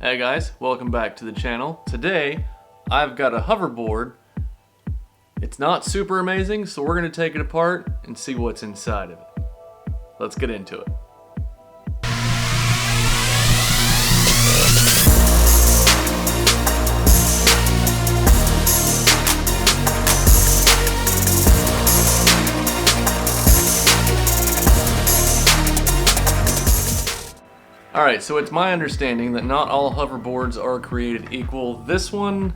Hey guys, welcome back to the channel. Today, I've got a hoverboard. It's not super amazing, so we're gonna take it apart and see what's inside of it. Let's get into it. Alright, so it's my understanding that not all hoverboards are created equal. This one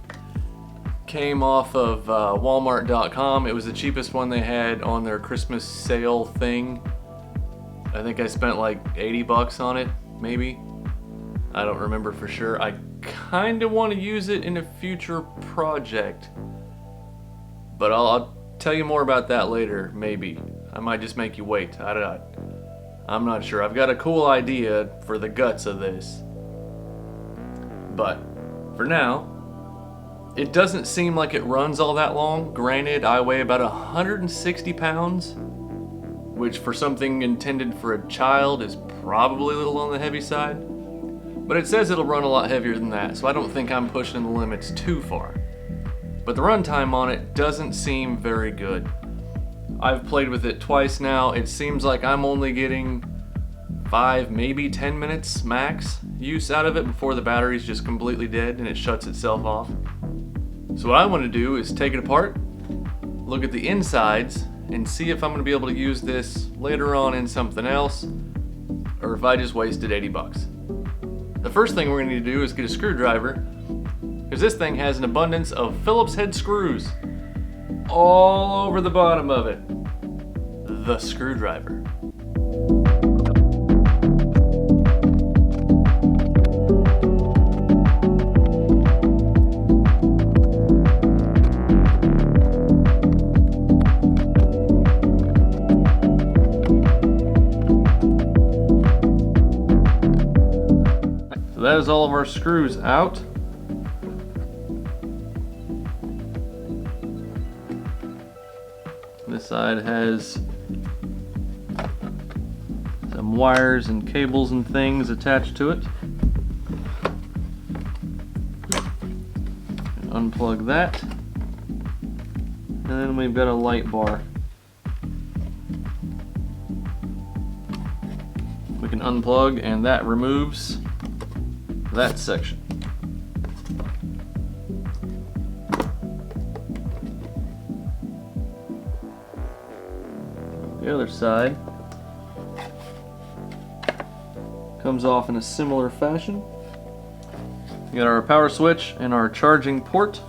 came off of Walmart.com. It was the cheapest one they had on their Christmas sale thing. I think I spent like 80 bucks on it, maybe. I don't remember for sure. I kind of want to use it in a future project, but I'll tell you more about that later, maybe. I might just make you wait. I'm not sure. I've got a cool idea for the guts of this. But for now, it doesn't seem like it runs all that long. Granted, I weigh about 160 pounds, which for something intended for a child is probably a little on the heavy side. But it says it'll run a lot heavier than that, so I don't think I'm pushing the limits too far. But the runtime on it doesn't seem very good. I've played with it twice now. It seems like I'm only getting 5, maybe 10 minutes max use out of it before the battery's just completely dead and it shuts itself off. So what I want to do is take it apart, look at the insides, and see if I'm going to be able to use this later on in something else, or if I just wasted 80 bucks. The first thing we're going to need to do is get a screwdriver, because this thing has an abundance of Phillips head screws all over the bottom of it. The screwdriver. So that is all of our screws out. This side has some wires and cables and things attached to it. Unplug that. And then we've got a light bar. We can unplug and that removes that section. The other side comes off in a similar fashion. We got our power switch and our charging port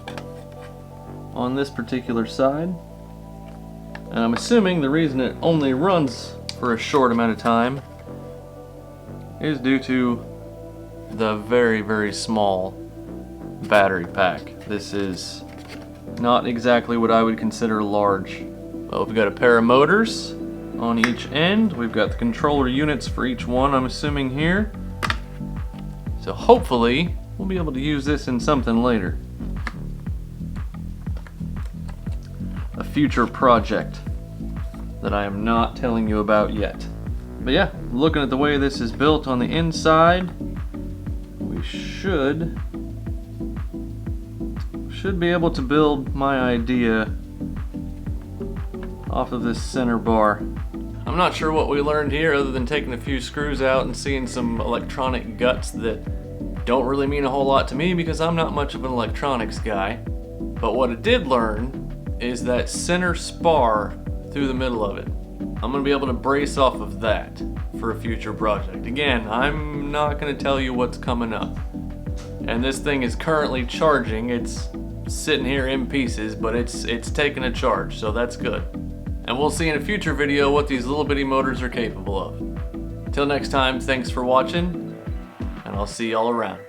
on this particular side. And I'm assuming the reason it only runs for a short amount of time is due to the very, very small battery pack. This is not exactly what I would consider large. Well, we've got a pair of motors on each end. We've got the controller units for each one, I'm assuming here. So hopefully we'll be able to use this in something later. A future project that I am not telling you about yet. But yeah, looking at the way this is built on the inside, we should be able to build my idea off of this center bar. I'm not sure what we learned here other than taking a few screws out and seeing some electronic guts that don't really mean a whole lot to me because I'm not much of an electronics guy. But what I did learn is that center spar through the middle of it. I'm going to be able to brace off of that for a future project. Again, I'm not going to tell you what's coming up. And this thing is currently charging. It's sitting here in pieces, but it's taking a charge, so that's good. And we'll see in a future video what these little bitty motors are capable of. Until next time, thanks for watching, and I'll see y'all around.